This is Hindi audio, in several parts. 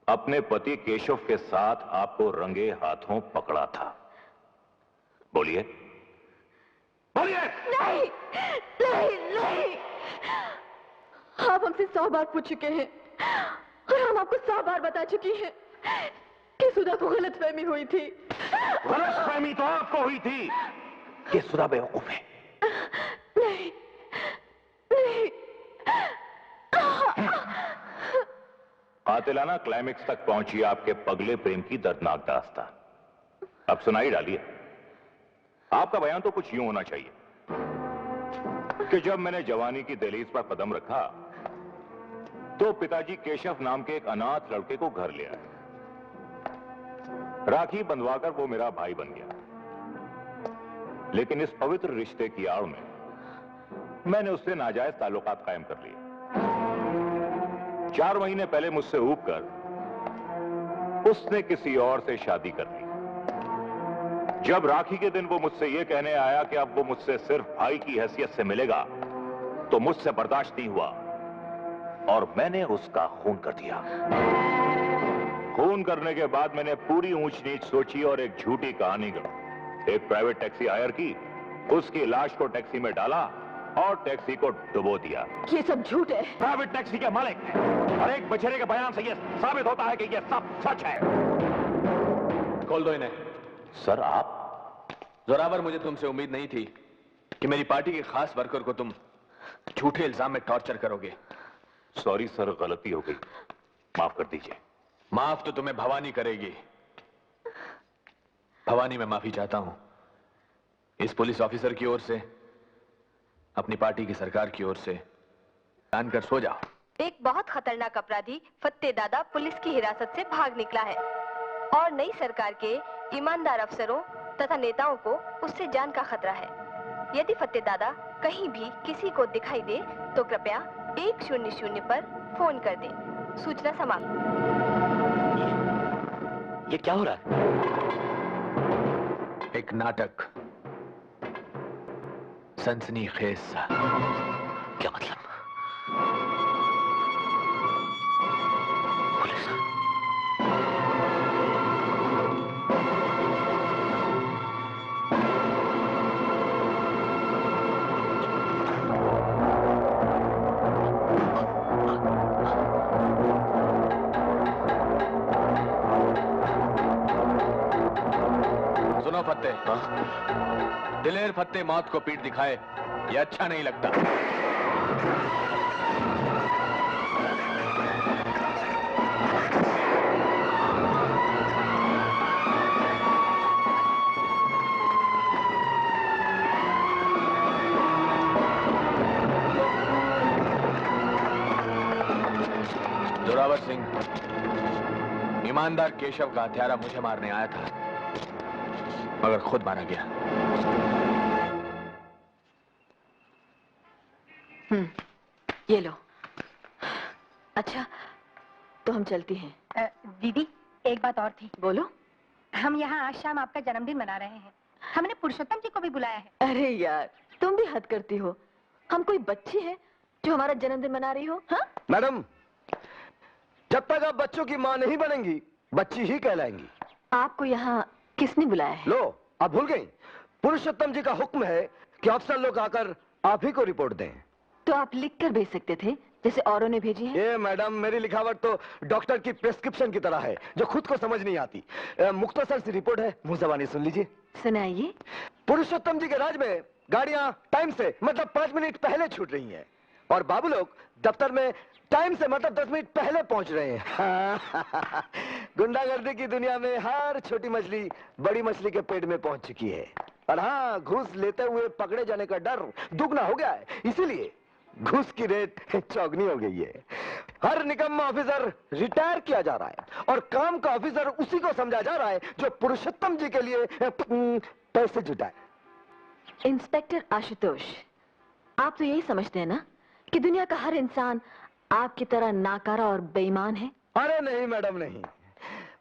अपने पति केशव के साथ आपको रंगे हाथों पकड़ा था। बोलिए, बोलिए। नहीं, नहीं, नहीं। आप हमसे 100 बार पूछ चुके हैं और हम आपको 100 बार बता चुकी हैं कि सुधा को गलतफहमी हुई थी। गलतफहमी तो आपको हुई थी कि सुधा बेवकूफ है। नहीं, नहीं। कातिलाना क्लाइमेक्स तक पहुंची आपके पगले प्रेम की दर्दनाक दास्तान। अब सुनाई डालिए। आपका बयान तो कुछ यूं होना चाहिए कि जब मैंने जवानी की दहलीज पर कदम रखा तो पिताजी केशव नाम के एक अनाथ लड़के को घर ले आए। राखी बंधवाकर वो मेरा भाई बन गया। लेकिन इस पवित्र रिश्ते की आड़ में मैंने उससे नाजायज ताल्लुकात कायम कर लिए। 4 महीने पहले मुझसे ऊब कर उसने किसी और से शादी कर ली। जब राखी के दिन वो मुझसे ये कहने आया कि अब वो मुझसे सिर्फ भाई की हैसियत से मिलेगा तो मुझसे बर्दाश्त नहीं हुआ और मैंने उसका खून कर दिया। खून करने के बाद मैंने पूरी ऊंच नीच सोची और एक झूठी कहानी गढ़ी। एक प्राइवेट टैक्सी हायर की, उसकी लाश को टैक्सी में डाला और टैक्सी को डुबो दिया। ये सब झूठ है। प्राइवेट टैक्सी के मालिक है और एक बेचारे के बयान से यह साबित होता है कि यह सब सच है। खोल दो इन्हें। सर आप? जोरावर, मुझे तुमसे उम्मीद नहीं थी कि मेरी पार्टी के खास वर्कर को तुम झूठे इल्जाम में टॉर्चर करोगे। सॉरी सर, गलती हो गई, माफ कर दीजिए। माफ तो तुम्हें भवानी करेगी। भवानी, मैं माफी चाहता हूं इस पुलिस ऑफिसर की ओर से, अपनी पार्टी की सरकार की ओर से। जानकर सो जाओ। एक बहुत खतरनाक अपराधी फत्ते दादा पुलिस की हिरासत से भाग निकला है और नई सरकार के ईमानदार अफसरों तथा नेताओं को उससे जान का खतरा है। यदि फत्ते दादा कहीं भी किसी को दिखाई दे तो कृपया 100 पर फोन कर दें। सूचना समाप्त। ये क्या हो रहा है? एक नाटक, सनसनीखेज सा। क्या मतलब? पुलिस? सुनो फत्ते, दिलेर फत्ते मौत को पीठ दिखाए ये अच्छा नहीं लगता। जोरावर सिंह, ईमानदार केशव का हत्यारा मुझे मारने आया था मगर खुद मारा गया। ये लो। अच्छा, तो हम चलती हैं। दीदी, एक बात और थी। बोलो। हम यहाँ आज शाम आपका जन्मदिन मना रहे हैं। हमने पुरुषोत्तम जी को भी बुलाया है। अरे यार, तुम भी हद करती हो। हम कोई बच्ची है जो हमारा जन्मदिन मना रही हो? हाँ? मैडम, जब तक आप बच्चों की माँ नहीं बनेंगी, बच्ची ही कहलाएंगी। आपको यहाँ किसने बुलाया है? लो, आप भूल गई। पुरुषोत्तम जी का हुक्म है कि अफसर लोग आकर आप ही को रिपोर्ट दें। तो आप लिख कर भेज सकते थे जैसे औरों ने भेजी है। ये मैडम, मेरी लिखावट तो डॉक्टर की प्रेस्क्रिप्शन की तरह है जो खुद को समझ नहीं आती। मुख्तसर सी रिपोर्ट है, मुंह ज़बानी सुन लीजिए। सुनाइए। पुरुषोत्तम जी के राज में गाड़ियां टाइम से मतलब 5 मिनट पहले छूट रही हैं और बाबू लोग दफ्तर में टाइम से मतलब 10 मिनट पहले पहुंच रहे हैं। गुंडागर्दी की दुनिया में हर छोटी मछली बड़ी मछली के पेट में पहुंच चुकी है। और हाँ, घूस लेते हुए पकड़े जाने का डर दुगना हो गया है, इसीलिए घूस की रेट चौगनी हो गई है। हर निकम्मा ऑफिसर रिटायर किया जा रहा है और काम का ऑफिसर उसी को समझा जा रहा है जो पुरुषोत्तम जी के लिए पैसे जुटाए। इंस्पेक्टर आशुतोष, आप तो यही समझते हैं ना कि दुनिया का हर इंसान आपकी तरह नाकारा और बेईमान है? अरे नहीं मैडम, नहीं।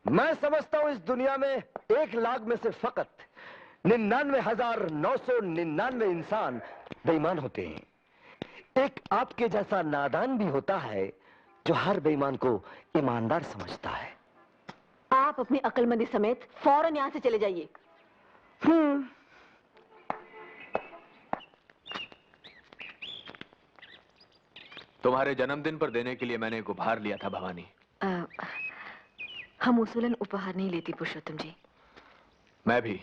मैं समझता हूं इस दुनिया में 1 लाख में से फकत 99,999 इंसान बेईमान होते हैं। एक आपके जैसा नादान भी होता है जो हर बेईमान को ईमानदार समझता है। अपनी अक्लमंदी समेत फौरन यहाँ से चले जाइए। तुम्हारे जन्मदिन पर देने के लिए मैंने एक उपहार लिया था भवानी। हम उसूलन उपहार नहीं लेती पुरुषोत्तम जी। मैं भी,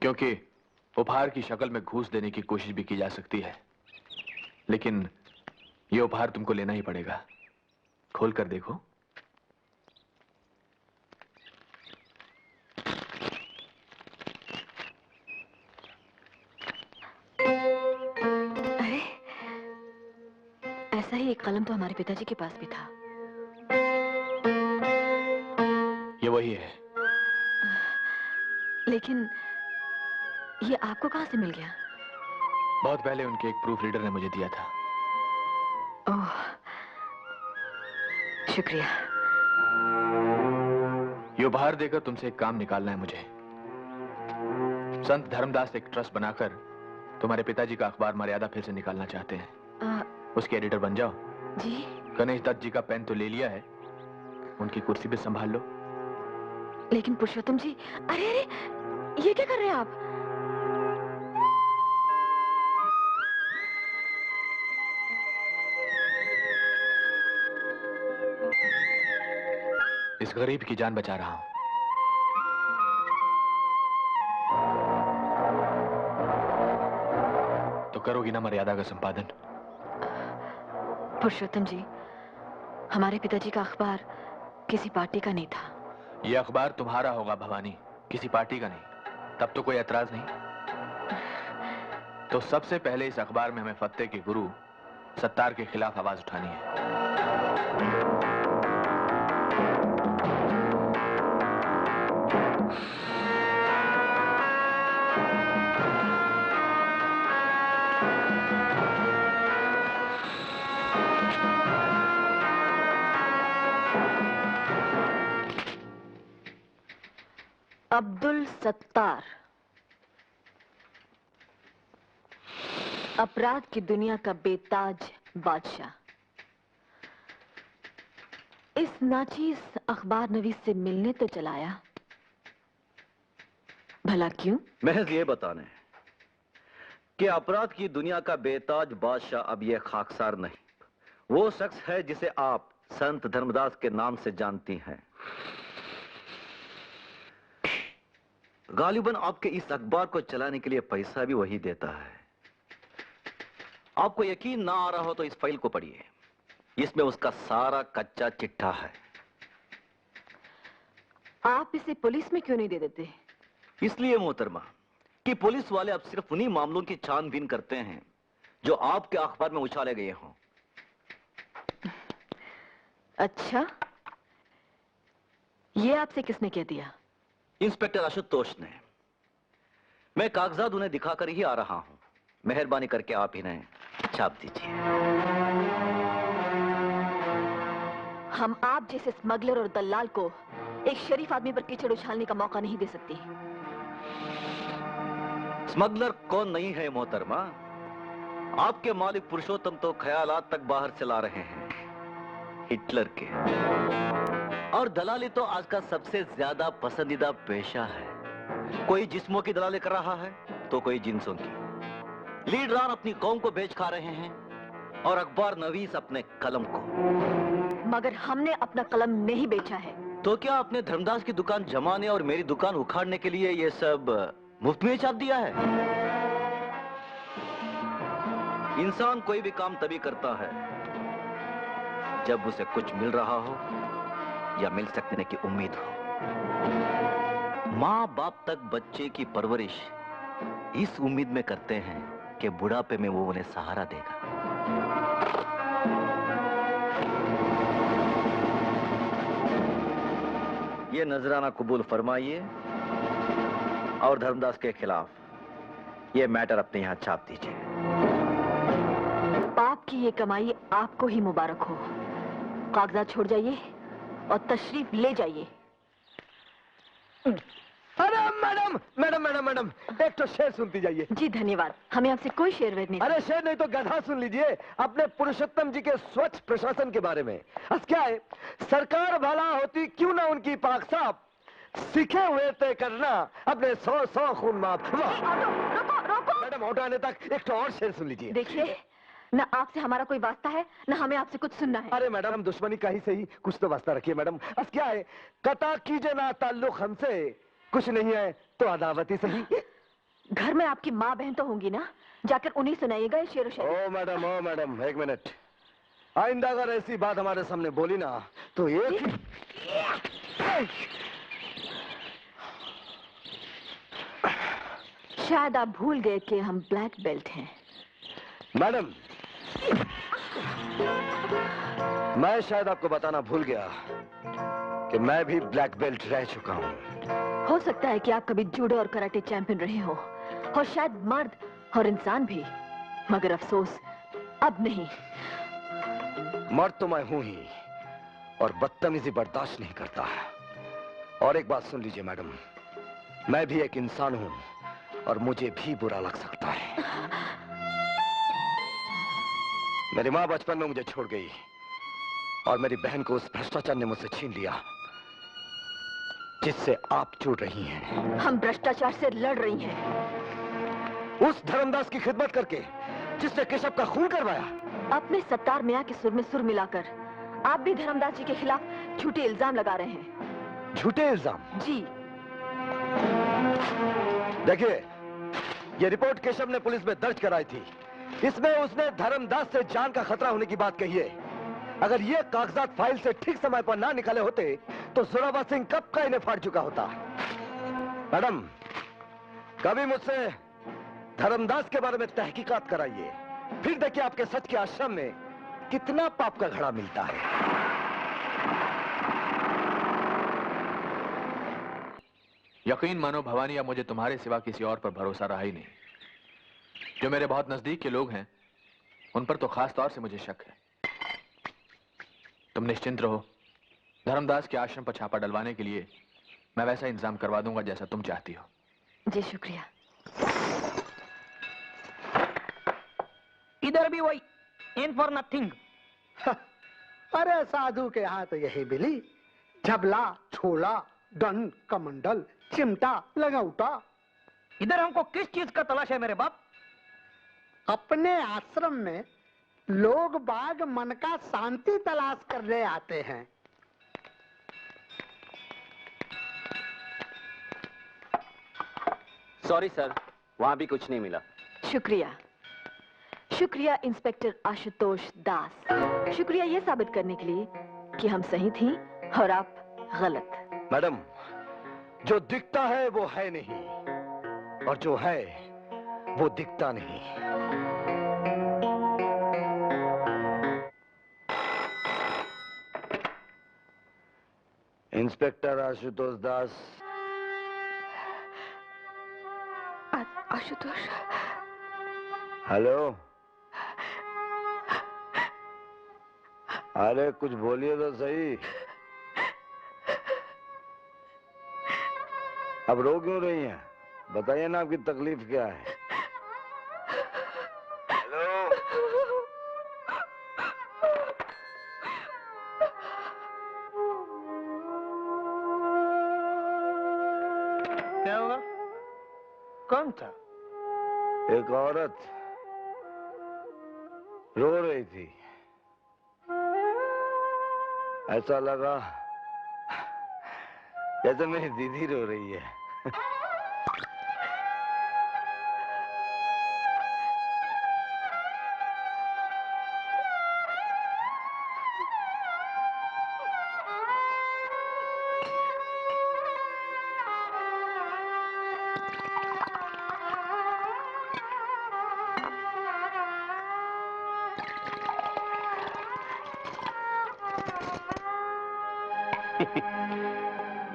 क्योंकि उपहार की शक्ल में घूस देने की कोशिश भी की जा सकती है, लेकिन ये उपहार तुमको लेना ही पड़ेगा। खोल कर देखो। अरे, ऐसा ही एक कलम तो हमारे पिताजी के पास भी था। ये वही है। लेकिन ये आपको कहां से मिल गया? बहुत पहले उनके एक प्रूफ रीडर ने मुझे दिया था। ओह, शुक्रिया। ये उपहार देकर तुमसे एक काम निकालना है मुझे। संत धर्मदास एक ट्रस्ट बनाकर तुम्हारे पिताजी का अखबार मर्यादा फिर से निकालना चाहते हैं। उसके एडिटर बन जाओ। जी? गणेश दत्त जी का पेन तो ले लिया है, उनकी कुर्सी भी संभाल लो। लेकिन पुरुषोत्तम जी, अरे अरे, ये क्या कर रहे हैं आप? इस गरीब की जान बचा रहा हूं। तो करोगी ना मर्यादा का संपादन? पुरुषोत्तम जी, हमारे पिताजी का अखबार किसी पार्टी का नहीं था। यह अखबार तुम्हारा होगा भवानी, किसी पार्टी का नहीं। तब तो कोई एतराज नहीं। तो सबसे पहले इस अखबार में हमें फत्ते के गुरु सत्तार के खिलाफ आवाज उठानी है। अब्दुल सत्तार, अपराध की दुनिया का बेताज बादशाह, इस नाचीज अखबार नवीस से मिलने तो चलाया, भला क्यों? महज ये बताने कि अपराध की दुनिया का बेताज बादशाह अब ये खाकसार नहीं, वो शख्स है जिसे आप संत धर्मदास के नाम से जानती हैं। गालिबन आपके इस अखबार को चलाने के लिए पैसा भी वही देता है। आपको यकीन ना आ रहा हो तो इस फाइल को पढ़िए, इसमें उसका सारा कच्चा चिट्ठा है। आप इसे पुलिस में क्यों नहीं दे देते? इसलिए मोहतरमा कि पुलिस वाले अब सिर्फ उन्हीं मामलों की छानबीन करते हैं जो आपके अखबार में उछाले गए हों। अच्छा, ये आपसे किसने कह दिया? इंस्पेक्टर आशुतोष ने। मैं कागजात उन्हें दिखाकर ही आ रहा हूं। मेहरबानी करके आप इन्हें छाप दीजिए। हम आप जैसे स्मगलर और दलाल को एक शरीफ आदमी पर कीचड़ उछालने का मौका नहीं दे सकती। स्मगलर कौन नहीं है मोहतरमा? आपके मालिक पुरुषोत्तम तो ख्यालात तक बाहर से ला रहे हैं, हिटलर के। और दलाली तो आज का सबसे ज्यादा पसंदीदा पेशा है। कोई जिस्मों की दलाली कर रहा है तो कोई जिन्सों की। लीडरान अपनी कौम को बेच खा रहे हैं और अखबार नवीस अपने कलम को। मगर हमने अपना कलम नहीं बेचा है। तो क्या आपने धर्मदास की दुकान जमाने और मेरी दुकान उखाड़ने के लिए ये सब मुफ्त में छाप दिया है? इंसान कोई भी काम तभी करता है जब उसे कुछ मिल रहा हो या मिल सकने की उम्मीद हो। माँ बाप तक बच्चे की परवरिश इस उम्मीद में करते हैं कि बुढ़ापे में वो उन्हें सहारा देगा। ये नजराना कबूल फरमाइए और धर्मदास के खिलाफ ये मैटर अपने यहां छाप दीजिए। पाप की ये कमाई आपको ही मुबारक हो। कागजात छोड़ जाइए और तशरीफ ले जाइए। अरे मैडम मैडम मैडम मैडम, एक तो शेर सुनती जाइए। जी धन्यवाद, हमें आपसे कोई शेर वेद नहीं। अरे शेर नहीं तो गधा सुन लीजिए अपने पुरुषोत्तम जी के स्वच्छ प्रशासन के बारे में। क्या है, सरकार भला होती क्यों ना उनकी पाक साफ, सीखे हुए तय करना अपने 100 खून माफ। ऑटो रोको रोको। मैडम ऑटो आने तक एक और शेर सुन लीजिए। देखिए, न आपसे हमारा कोई वास्ता है, न हमें आपसे कुछ सुनना है। अरे मैडम, दुश्मनी का ही सही कुछ तो वास्ता रखिए मैडम। बस क्या है, कता कीजिए ना ताल्लुक हमसे, कुछ नहीं है तो अदावत ही सही। घर में आपकी माँ बहन तो होंगी ना, जाकर उन्हीं सुनाइएगा ये शेर व शायरी। ओ मैडम एक मिनट, आइंदा अगर ऐसी बात हमारे सामने बोली ना तो एक ही... शायद आप भूल गए कि हम ब्लैक बेल्ट हैं। मैडम, मैं शायद आपको बताना भूल गया कि मैं भी ब्लैक बेल्ट रह चुका हूँ। हो सकता है कि आप कभी जूडो और कराटे चैंपियन रहे हो, और शायद मर्द और इंसान भी, मगर अफसोस अब नहीं। मर्द तो मैं हूं ही, और बदतमीजी बर्दाश्त नहीं करता। और एक बात सुन लीजिए मैडम, मैं भी एक इंसान हूं और मुझे भी बुरा लग सकता है। मेरी माँ बचपन में मुझे छोड़ गई और मेरी बहन को उस भ्रष्टाचार ने मुझसे छीन लिया जिससे आप जुड़ रही हैं। हम भ्रष्टाचार से लड़ रही हैं। उस धर्मदास की खिदमत करके जिसने केशव का खून करवाया। अपने सत्तार मियाँ के सुर में सुर मिलाकर आप भी धर्मदास जी के खिलाफ झूठे इल्जाम लगा रहे हैं। झूठे इल्जाम? जी। देखिए, ये रिपोर्ट केशव ने पुलिस में दर्ज कराई थी। इसमें उसने धर्मदास से जान का खतरा होने की बात कही है। अगर ये कागजात फाइल से ठीक समय पर ना निकाले होते तो जोरावर सिंह कब का इन्हें फाड़ चुका होता। मैडम, कभी मुझसे धर्मदास के बारे में तहकीकात कराइए, फिर देखिए आपके सच के आश्रम में कितना पाप का घड़ा मिलता है। यकीन मानो भवानी, अब मुझे तुम्हारे सिवा किसी और पर भरोसा रहा ही नहीं। जो मेरे बहुत नजदीक के लोग हैं उन पर तो खास तौर से मुझे शक है। तुम निश्चिंत रहो, धर्मदास के आश्रम पर छापा डलवाने के लिए मैं वैसा इंतजाम करवा दूंगा जैसा तुम चाहती हो। जी शुक्रिया। इधर भी वही, इन फॉर नथिंग। अरे साधु के यहाँ तो यही बिली, झबला, छोला, डन, कमंडल, चिमटा, लगौटा। इधर हमको किस चीज का तलाश है मेरे बाप? अपने आश्रम में लोग बाग मन का शांति तलाश करने आते हैं। सॉरी सर, वहां भी कुछ नहीं मिला। शुक्रिया। शुक्रिया इंस्पेक्टर आशुतोष दास। शुक्रिया ये साबित करने के लिए कि हम सही थी और आप गलत। मैडम, जो दिखता है वो है नहीं, और जो है वो दिखता नहीं। इंस्पेक्टर आशुतोष दास। आशुतोष। हेलो। अरे कुछ बोलिए तो सही। अब रो क्यों रही हैं? बताइए ना, आपकी तकलीफ क्या है? हेलो। क्या हुआ? कौन था? एक औरत रो रही थी। ऐसा लगा जैसे मेरी दीदी रो रही है।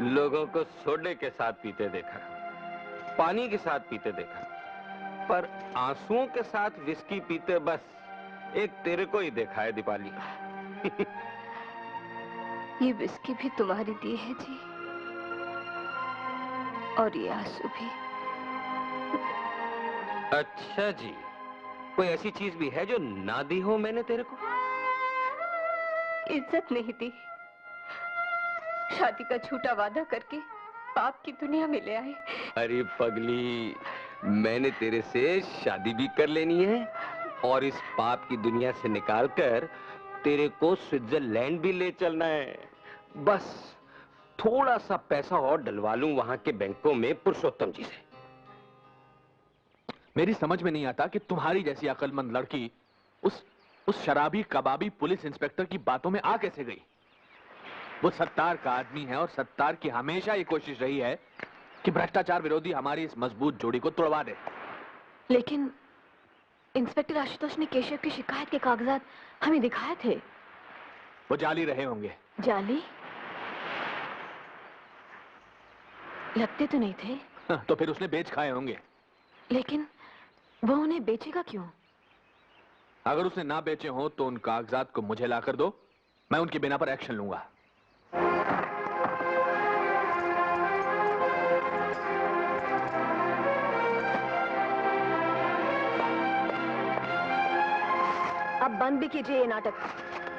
लोगों को सोडे के साथ पीते देखा, पानी के साथ पीते देखा, पर आंसुओं के साथ विस्की पीते बस एक तेरे को ही देखा है दीपाली। ये विस्की भी तुम्हारी दी है जी, और ये आंसू भी। अच्छा जी, कोई ऐसी चीज भी है जो ना दी हो मैंने तेरे को? इज्जत नहीं दी, शादी का झूठा वादा करके पाप की दुनिया में ले आए। अरे पगली, मैंने तेरे से शादी भी कर लेनी है और इस पाप की दुनिया से निकालकर तेरे को स्विट्जरलैंड भी ले चलना है। बस थोड़ा सा पैसा और डलवा लूं वहां के बैंकों में पुरुषोत्तम जी से। मेरी समझ में नहीं आता कि तुम्हारी जैसी अक्लमंद लड़की उस शराबी कबाबी पुलिस इंस्पेक्टर की बातों में आ कैसे गई। वो सत्तार का आदमी है और सत्तार की हमेशा ये कोशिश रही है कि भ्रष्टाचार विरोधी हमारी इस मजबूत जोड़ी को तोड़वा दे। लेकिन इंस्पेक्टर आशुतोष ने केशव की शिकायत के कागजात हमें दिखाए थे। वो जाली रहे होंगे। जाली? लगते तो नहीं थे। तो फिर उसने बेच खाए होंगे। लेकिन वो उन्हें बेचेगा क्यों? अगर उसने ना बेचे हो तो उन कागजात को मुझे लाकर दो, मैं उनके बिना पर एक्शन लूंगा। अब बंद भी कीजिए ये नाटक।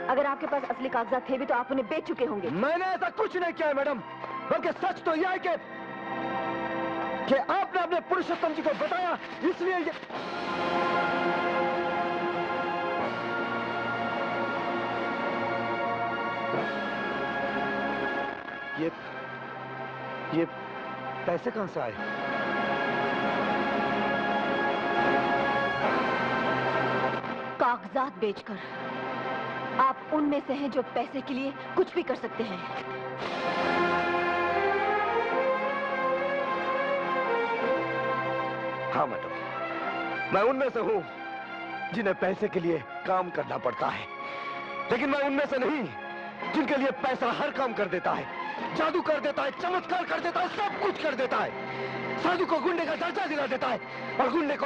अगर आपके पास असली कागजात थे भी तो आप उन्हें बेच चुके होंगे। मैंने ऐसा कुछ नहीं किया है मैडम, बल्कि सच तो यह है कि आपने अपने पुरुषोत्तम जी को बताया, इसलिए ये पैसे कहां से आए? कागजात बेचकर आप उनमें से हैं जो पैसे के लिए कुछ भी कर सकते हैं। हाँ मैडम, मैं उनमें से हूं जिन्हें पैसे के लिए काम करना पड़ता है, लेकिन मैं उनमें से नहीं जिनके लिए पैसा हर काम कर देता है, जादू कर देता है, चमत्कार कर देता है, सब कुछ कर देता है। साधु को गुंडे का दर्जा दिला देता है और गुंडे को